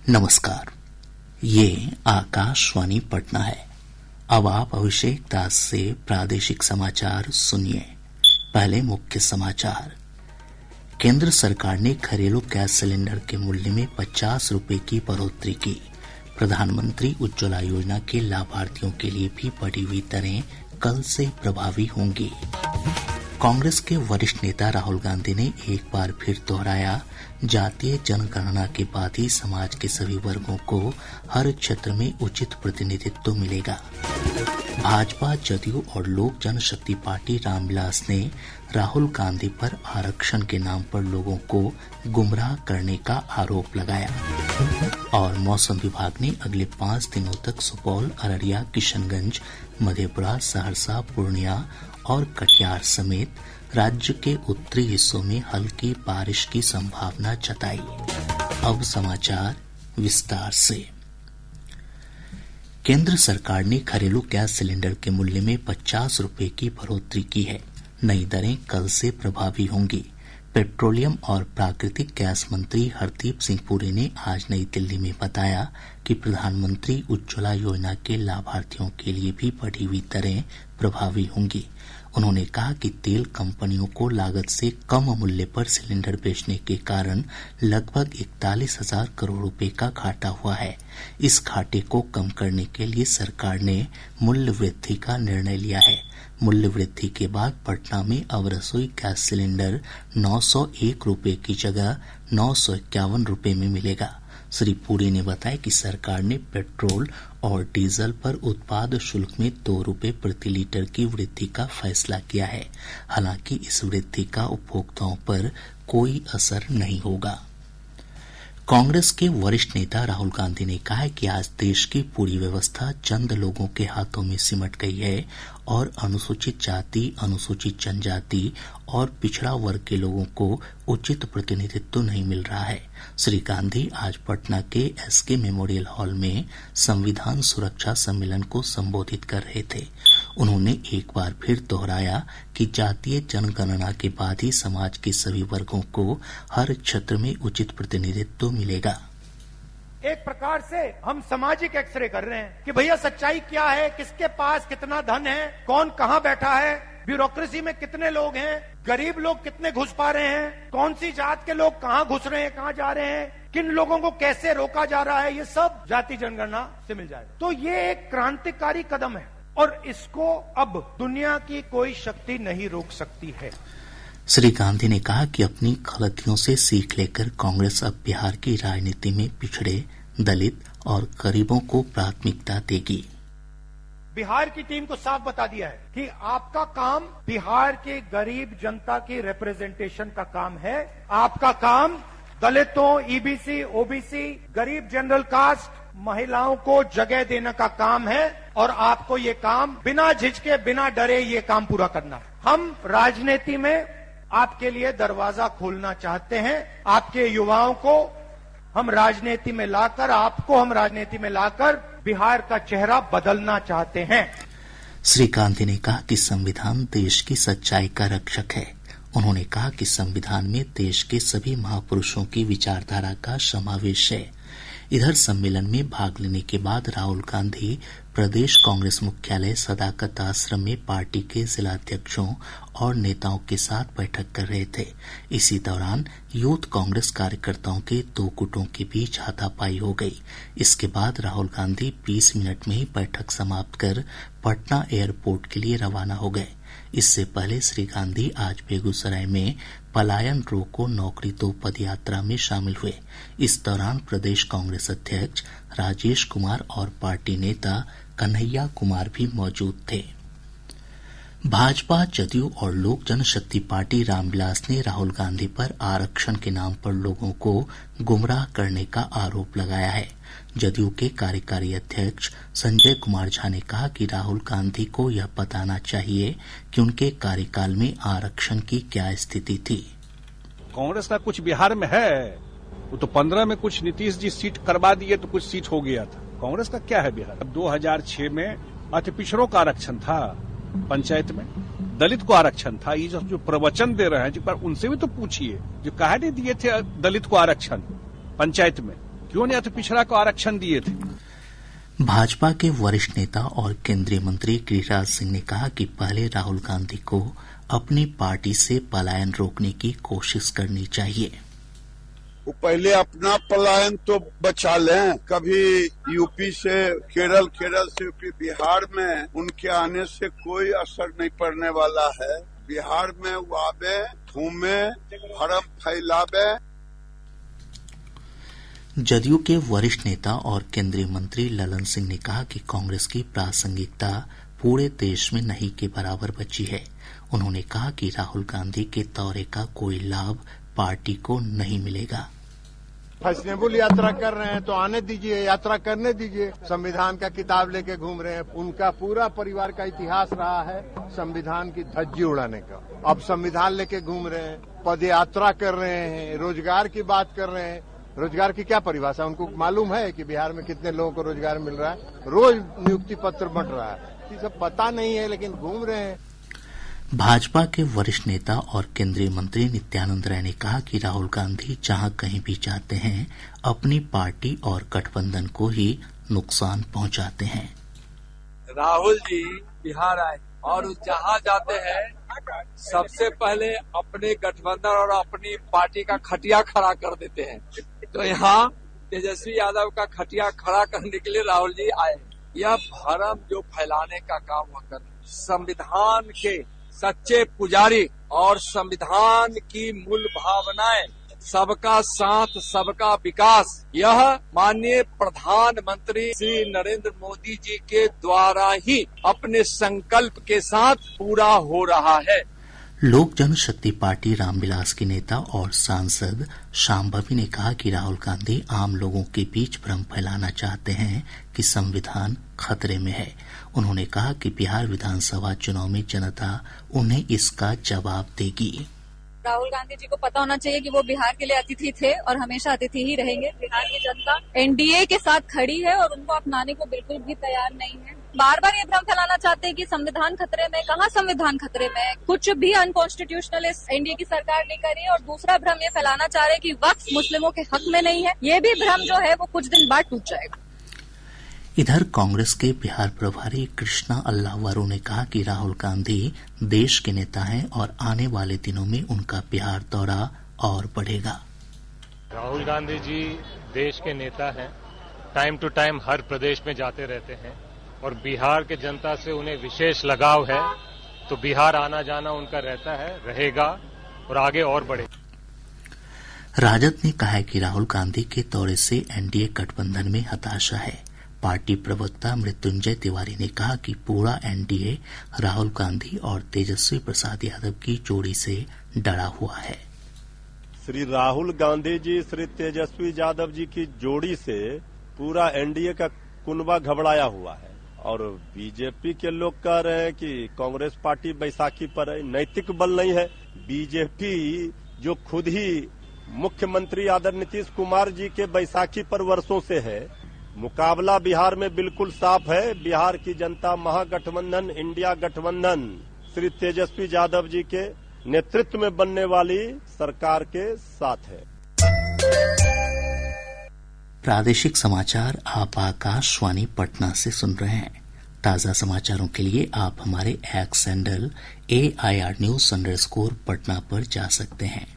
नमस्कार, ये आकाशवाणी पटना है। अब आप अभिषेक दास से प्रादेशिक समाचार सुनिए। पहले मुख्य समाचार। केंद्र सरकार ने घरेलू गैस सिलेंडर के मूल्य में 50 रुपए की बढ़ोतरी की। प्रधानमंत्री उज्ज्वला योजना के लाभार्थियों के लिए भी बढ़ी हुई दरें कल से प्रभावी होंगी। कांग्रेस के वरिष्ठ नेता राहुल गांधी ने एक बार फिर दोहराया, जातीय जनगणना के बाद ही समाज के सभी वर्गों को हर क्षेत्र में उचित प्रतिनिधित्व मिलेगा। भाजपा, जदयू और लोक जनशक्ति पार्टी रामविलास ने राहुल गांधी पर आरक्षण के नाम पर लोगों को गुमराह करने का आरोप लगाया। और मौसम विभाग ने अगले 5 दिनों तक सुपौल, अररिया, किशनगंज, मधेपुरा, सहरसा, पूर्णिया और कटिहार समेत राज्य के उत्तरी हिस्सों में हल्की बारिश की संभावना जताई। अब समाचार विस्तार से। केंद्र सरकार ने घरेलू गैस सिलेंडर के मूल्य में 50 रुपए की बढ़ोतरी की है। नई दरें कल से प्रभावी होंगी। पेट्रोलियम और प्राकृतिक गैस मंत्री हरदीप सिंह पुरी ने आज नई दिल्ली में बताया कि प्रधानमंत्री उज्ज्वला योजना के लाभार्थियों के लिए भी बढ़ी हुई दरें प्रभावी होंगी। उन्होंने कहा कि तेल कंपनियों को लागत से कम मूल्य पर सिलेंडर बेचने के कारण लगभग 41,000 करोड़ रुपए का घाटा हुआ है। इस घाटे को कम करने के लिए सरकार ने मूल्य वृद्धि का निर्णय लिया है। मूल्य वृद्धि के बाद पटना में अब रसोई गैस सिलेंडर 901 रुपए की जगह 951 रुपए में मिलेगा। श्री पुरी ने बताया कि सरकार ने पेट्रोल और डीजल पर उत्पाद शुल्क में 2 रुपए प्रति लीटर की वृद्धि का फैसला किया है। हालांकि इस वृद्धि का उपभोक्ताओं पर कोई असर नहीं होगा। कांग्रेस के वरिष्ठ नेता राहुल गांधी ने कहा है कि आज देश की पूरी व्यवस्था चंद लोगों के हाथों में सिमट गई है और अनुसूचित जाति, अनुसूचित जनजाति और पिछड़ा वर्ग के लोगों को उचित प्रतिनिधित्व नहीं मिल रहा है। श्री गांधी आज पटना के एसके मेमोरियल हॉल में संविधान सुरक्षा सम्मेलन को संबोधित कर रहे थे। उन्होंने एक बार फिर दोहराया कि जातीय जनगणना के बाद ही समाज के सभी वर्गों को हर क्षेत्र में उचित प्रतिनिधित्व मिलेगा। एक प्रकार से हम सामाजिक एक्सरे कर रहे हैं कि भैया सच्चाई क्या है, किसके पास कितना धन है, कौन कहाँ बैठा है, ब्यूरोक्रेसी में कितने लोग हैं, गरीब लोग कितने घुस पा रहे हैं, कौन सी जात के लोग कहाँ घुस रहे हैं, कहाँ जा रहे हैं, किन लोगों को कैसे रोका जा रहा है, ये सब जाति जनगणना से मिल जाएगा। तो ये एक क्रांतिकारी कदम है और इसको अब दुनिया की कोई शक्ति नहीं रोक सकती है। श्री गांधी ने कहा कि अपनी गलतियों से सीख लेकर कांग्रेस अब बिहार की राजनीति में पिछड़े, दलित और गरीबों को प्राथमिकता देगी। बिहार की टीम को साफ बता दिया है कि आपका काम बिहार के गरीब जनता की रिप्रेजेंटेशन का काम है। आपका काम दलितों, ईबीसी, ओबीसी, गरीब जनरल कास्ट, महिलाओं को जगह देने का काम है और आपको ये काम बिना झिझके, बिना डरे ये काम पूरा करना है। हम राजनीति में आपके लिए दरवाजा खोलना चाहते हैं। आपके युवाओं को हम राजनीति में लाकर, आपको हम राजनीति में लाकर बिहार का चेहरा बदलना चाहते हैं। श्री गांधी ने कहा कि संविधान देश की सच्चाई का रक्षक है। उन्होंने कहा कि संविधान में देश के सभी महापुरुषों की विचारधारा का समावेश है। इधर सम्मेलन में भाग लेने के बाद राहुल गांधी प्रदेश कांग्रेस मुख्यालय सदाकत आश्रम में पार्टी के जिलाध्यक्षों और नेताओं के साथ बैठक कर रहे थे। इसी दौरान यूथ कांग्रेस कार्यकर्ताओं के 2 गुटों के बीच हाथापाई हो गई। इसके बाद राहुल गांधी 20 मिनट में ही बैठक समाप्त कर पटना एयरपोर्ट के लिए रवाना हो गए। इससे पहले श्री गांधी आज बेगूसराय में पलायन रोको नौकरी दो पदयात्रा में शामिल हुए। इस दौरान प्रदेश कांग्रेस अध्यक्ष राजेश कुमार और पार्टी नेता कन्हैया कुमार भी मौजूद थे। भाजपा, जदयू और लोक जनशक्ति पार्टी रामविलास ने राहुल गांधी पर आरक्षण के नाम पर लोगों को गुमराह करने का आरोप लगाया है। जदयू के कार्यकारी अध्यक्ष संजय कुमार झा ने कहा कि राहुल गांधी को यह बताना चाहिए कि उनके कार्यकाल में आरक्षण की क्या स्थिति थी। कांग्रेस का कुछ बिहार में है, वो तो 15 में कुछ नीतीश जी सीट करवा दिए तो कुछ सीट हो गया था। कांग्रेस का क्या है बिहार? अब 2006 में अति पिछड़ों का आरक्षण था, पंचायत में? दलित को आरक्षण था। ये जो प्रवचन दे रहे हैं, एक बार उनसे भी तो पूछिए, जो काहे नहीं दिए थे दलित को आरक्षण पंचायत में, क्यों नहीं पिछड़ा को आरक्षण दिए थे? भाजपा के वरिष्ठ नेता और केंद्रीय मंत्री गिरिराज सिंह ने कहा कि पहले राहुल गांधी को अपनी पार्टी से पलायन रोकने की कोशिश करनी चाहिए। वो पहले अपना पलायन तो बचा लें। कभी यूपी से केरल से बिहार में उनके आने से कोई असर नहीं पड़ने वाला है। बिहार में वो आवे, घूमे, भरम फैलावे। जदयू के वरिष्ठ नेता और केंद्रीय मंत्री ललन सिंह ने कहा कि कांग्रेस की प्रासंगिकता पूरे देश में नहीं के बराबर बची है। उन्होंने कहा कि राहुल गांधी के दौरे का कोई लाभ पार्टी को नहीं मिलेगा। फैशनेबल यात्रा कर रहे हैं तो आने दीजिए, यात्रा करने दीजिए। संविधान का किताब लेके घूम रहे हैं। उनका पूरा परिवार का इतिहास रहा है संविधान की धज्जी उड़ाने का। अब संविधान लेके घूम रहे हैं, पद यात्रा कर रहे हैं, रोजगार की बात कर रहे हैं। रोजगार की क्या परिभाषा? उनको मालूम है कि बिहार में कितने लोगों को रोजगार मिल रहा है? रोज नियुक्ति पत्र बंट रहा है। ये सब पता नहीं है, लेकिन घूम रहे हैं। भाजपा के वरिष्ठ नेता और केंद्रीय मंत्री नित्यानंद राय ने कहा कि राहुल गांधी जहां कहीं भी जाते हैं अपनी पार्टी और गठबंधन को ही नुकसान पहुंचाते हैं। राहुल जी बिहार आए और जहां जाते हैं सबसे पहले अपने गठबंधन और अपनी पार्टी का खटिया खड़ा कर देते हैं। तो यहाँ तेजस्वी यादव का खटिया खड़ा करने के लिए राहुल जी आए। यह भरम जो फैलाने का काम वो कर, संविधान के सच्चे पुजारी और संविधान की मूल भावनाएं, सबका साथ सबका विकास, यह माननीय प्रधानमंत्री श्री नरेंद्र मोदी जी के द्वारा ही अपने संकल्प के साथ पूरा हो रहा है। लोक जनशक्ति पार्टी रामविलास के नेता और सांसद शांभवी ने कहा कि राहुल गांधी आम लोगों के बीच भ्रम फैलाना चाहते हैं कि संविधान खतरे में है। उन्होंने कहा कि बिहार विधानसभा चुनाव में जनता उन्हें इसका जवाब देगी। राहुल गांधी जी को पता होना चाहिए कि वो बिहार के लिए अतिथि थे और हमेशा अतिथि ही रहेंगे। बिहार की जनता एनडीए के साथ खड़ी है और उनको अपनाने को बिल्कुल भी तैयार नहीं है। बार बार ये भ्रम फैलाना चाहते हैं कि संविधान खतरे में। कहाँ संविधान खतरे में? कुछ भी अनकॉन्स्टिट्यूशनल एनडीए की सरकार ने करी। और दूसरा भ्रम ये फैलाना चाह रहे हैं कि वक्फ मुस्लिमों के हक में नहीं है। ये भी भ्रम जो है वो कुछ दिन बाद टूट जाएगा। इधर कांग्रेस के बिहार प्रभारी कृष्णा अल्लाहवारू ने कहा कि राहुल गांधी देश के नेता हैं और आने वाले दिनों में उनका बिहार दौरा और बढ़ेगा। राहुल गांधी जी देश के नेता हैं, टाइम टू टाइम हर प्रदेश में जाते रहते हैं और बिहार के जनता से उन्हें विशेष लगाव है, तो बिहार आना जाना उनका रहता है, रहेगा और आगे और बढ़ेगा। राजद ने कहा है कि राहुल गांधी के दौरे से एनडीए गठबंधन में हताशा है। पार्टी प्रवक्ता मृत्युंजय तिवारी ने कहा कि पूरा एनडीए राहुल गांधी और तेजस्वी प्रसाद यादव की जोड़ी से डरा हुआ है। श्री राहुल गांधी जी श्री तेजस्वी यादव जी की जोड़ी से पूरा एनडीए का कुनबा घबराया हुआ है। और बीजेपी के लोग कह रहे हैं कि कांग्रेस पार्टी बैसाखी पर है, नैतिक बल नहीं है। बीजेपी जो खुद ही मुख्यमंत्री आदरणीय नीतीश कुमार जी के बैसाखी पर वर्षों से है, मुकाबला बिहार में बिल्कुल साफ है। बिहार की जनता महागठबंधन इंडिया गठबंधन श्री तेजस्वी यादव जी के नेतृत्व में बनने वाली सरकार के साथ है। प्रादेशिक समाचार आप आकाशवाणी पटना से सुन रहे हैं। ताज़ा समाचारों के लिए आप हमारे x handle AIR News _Patna पर जा सकते हैं।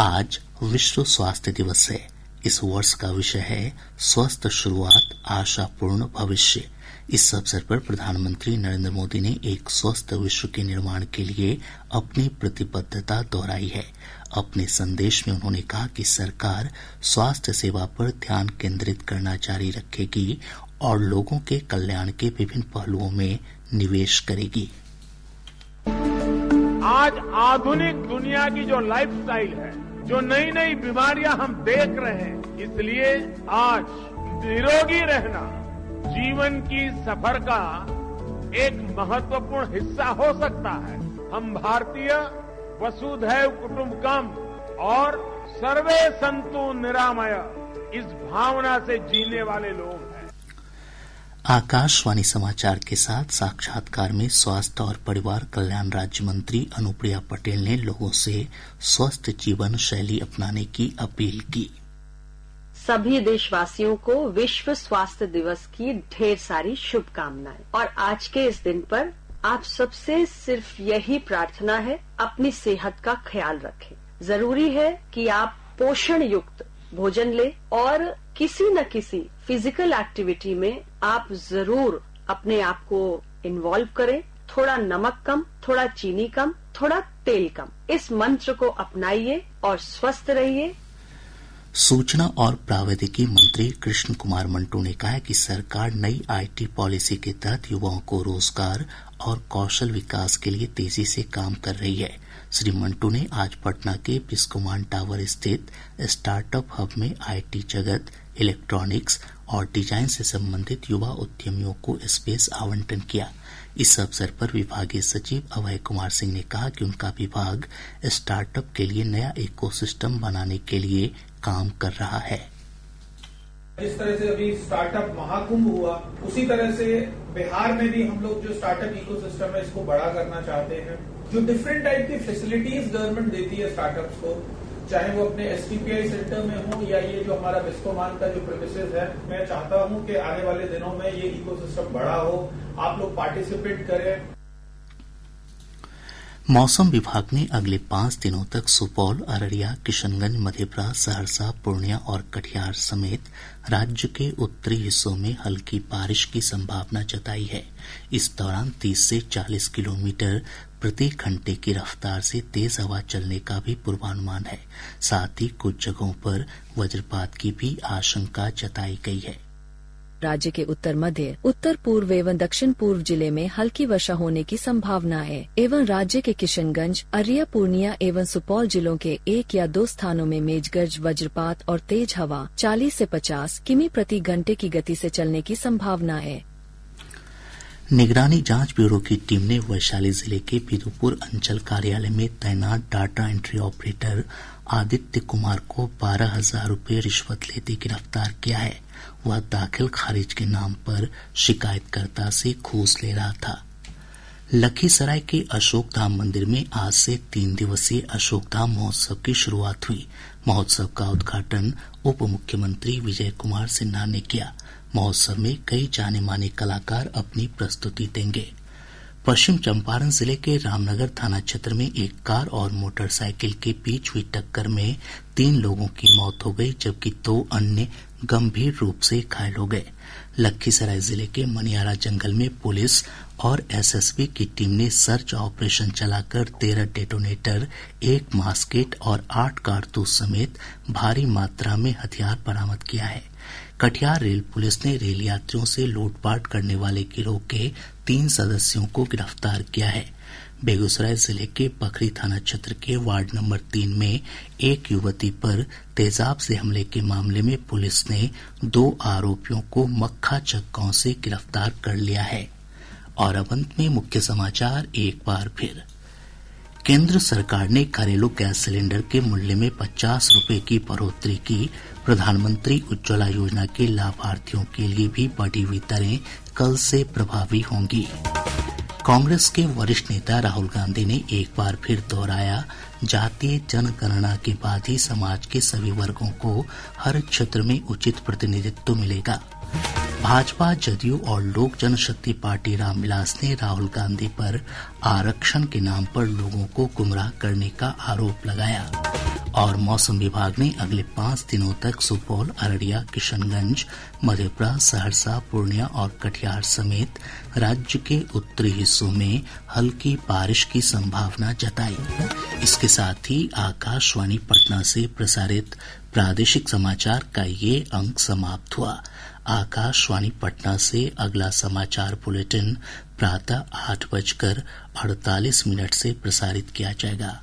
आज विश्व स्वास्थ्य दिवस है। इस वर्ष का विषय है स्वस्थ शुरुआत आशापूर्ण भविष्य। इस अवसर पर प्रधानमंत्री नरेंद्र मोदी ने एक स्वस्थ विश्व के निर्माण के लिए अपनी प्रतिबद्धता दोहराई है। अपने संदेश में उन्होंने कहा कि सरकार स्वास्थ्य सेवा पर ध्यान केंद्रित करना जारी रखेगी और लोगों के कल्याण के विभिन्न पहलुओं में निवेश करेगी। आज आधुनिक दुनिया की जो लाइफस्टाइल है, जो नई नई बीमारियां हम देख रहे हैं, इसलिए आज निरोगी रहना जीवन की सफर का एक महत्वपूर्ण हिस्सा हो सकता है। हम भारतीय वसुधैव कुटुंबकम और सर्वे संतु निरामय इस भावना से जीने वाले लोग हैं। आकाशवाणी समाचार के साथ साक्षात्कार में स्वास्थ्य और परिवार कल्याण राज्य मंत्री अनुप्रिया पटेल ने लोगों से स्वस्थ जीवन शैली अपनाने की अपील की। सभी देशवासियों को विश्व स्वास्थ्य दिवस की ढेर सारी शुभकामनाएं। और आज के इस दिन पर आप सबसे सिर्फ यही प्रार्थना है, अपनी सेहत का ख्याल रखें। जरूरी है कि आप पोषण युक्त भोजन लें और किसी न किसी फिजिकल एक्टिविटी में आप जरूर अपने आप को इन्वॉल्व करें। थोड़ा नमक कम, थोड़ा चीनी कम, थोड़ा तेल कम, इस मंत्र को अपनाइए और स्वस्थ रहिए। सूचना और प्रावैधिकी मंत्री कृष्ण कुमार मंटू ने कहा है कि सरकार नई आईटी पॉलिसी के तहत युवाओं को रोजगार और कौशल विकास के लिए तेजी से काम कर रही है। श्री मंटू ने आज पटना के बिस्कोमान टावर स्थित स्टार्टअप हब में आईटी जगत, इलेक्ट्रॉनिक्स और डिजाइन से संबंधित युवा उद्यमियों को स्पेस आवंटन किया। इस अवसर पर विभागीय सचिव अभय कुमार सिंह ने कहा कि उनका विभाग स्टार्टअप के लिए नया इकोसिस्टम बनाने के लिए काम कर रहा है। जिस तरह से अभी स्टार्टअप महाकुंभ हुआ, उसी तरह से बिहार में भी हम लोग जो स्टार्टअप इकोसिस्टम है इसको बड़ा करना चाहते हैं। जो डिफरेंट टाइप की फैसिलिटीज गवर्नमेंट देती है स्टार्टअप्स को, चाहे वो अपने STPI सेंटर में हो या ये जो हमारा बिस्कोमान का जो प्रेमिसेस है, मैं चाहता हूं कि आने वाले दिनों में ये इकोसिस्टम बड़ा हो, आप लोग पार्टिसिपेट करें। मौसम विभाग ने अगले 5 दिनों तक सुपौल, अररिया, किशनगंज, मधेपुरा, सहरसा, पूर्णिया और कटिहार समेत राज्य के उत्तरी हिस्सों में हल्की बारिश की संभावना जताई है। इस दौरान 30 से 40 किलोमीटर प्रति घंटे की रफ्तार से तेज हवा चलने का भी पूर्वानुमान है। साथ ही कुछ जगहों पर वज्रपात की भी आशंका जताई गई है। राज्य के उत्तर मध्य, उत्तर पूर्व एवं दक्षिण पूर्व जिले में हल्की वर्षा होने की संभावना है एवं राज्य के किशनगंज, अररिया, पूर्णिया एवं सुपौल जिलों के 1 या 2 स्थानों में मेघगर्ज, वज्रपात और तेज हवा 40 से 50 किमी प्रति घंटे की गति से चलने की संभावना है। निगरानी जांच ब्यूरो की टीम ने वैशाली जिले के बिदुपुर अंचल कार्यालय में तैनात data entry operator Aditya Kumar को 12,000 रूपये रिश्वत लेते गिरफ्तार किया है। वह दाखिल खारिज के नाम पर शिकायतकर्ता से घूस ले रहा था। लखीसराय के अशोक धाम मंदिर में आज से 3 दिवसीय अशोक धाम महोत्सव की शुरुआत हुई। महोत्सव का उद्घाटन उप मुख्यमंत्री विजय कुमार सिन्हा ने किया। महोत्सव में कई जाने माने कलाकार अपनी प्रस्तुति देंगे। पश्चिम चंपारण जिले के रामनगर थाना क्षेत्र में एक कार और मोटरसाइकिल के बीच हुई टक्कर में 3 लोगों की मौत हो गई, जबकि 2 अन्य गंभीर रूप से घायल हो गए। लखीसराय जिले के मनियारा जंगल में पुलिस और एसएसबी की टीम ने सर्च ऑपरेशन चलाकर 13 डेटोनेटर, 1 मास्केट और 8 कारतूस समेत भारी मात्रा में हथियार बरामद किया है। कटिहार रेल पुलिस ने रेल यात्रियों से लूटपाट करने वाले गिरोह के 3 सदस्यों को गिरफ्तार किया है। बेगूसराय जिले के पखरी थाना क्षेत्र के वार्ड नंबर 3 में एक युवती पर तेजाब से हमले के मामले में पुलिस ने 2 आरोपियों को मक्खा-चक गांव से गिरफ्तार कर लिया है। और अब अंत में मुख्य समाचार एक बार फिर। केंद्र सरकार ने घरेलू गैस सिलेंडर के मूल्य में 50 रुपए की बढ़ोतरी की। प्रधानमंत्री उज्ज्वला योजना के लाभार्थियों के लिए भी बढ़ी हुई दरें कल से प्रभावी होंगी। कांग्रेस के वरिष्ठ नेता राहुल गांधी ने एक बार फिर दोहराया, जातीय जनगणना के बाद ही समाज के सभी वर्गों को हर क्षेत्र में उचित प्रतिनिधित्व मिलेगा। भाजपा, जदयू और लोक जनशक्ति पार्टी रामविलास ने राहुल गांधी पर आरक्षण के नाम पर लोगों को गुमराह करने का आरोप लगाया। और मौसम विभाग ने अगले 5 दिनों तक सुपौल, अररिया, किशनगंज, मधेपुरा, सहरसा, पूर्णिया और कटिहार समेत राज्य के उत्तरी हिस्सों में हल्की बारिश की संभावना जताई। इसके साथ ही आकाशवाणी पटना से प्रसारित प्रादेशिक समाचार का ये अंक समाप्त हुआ। आकाशवाणी पटना से अगला समाचार बुलेटिन प्रातः 8:48 से प्रसारित किया जाएगा।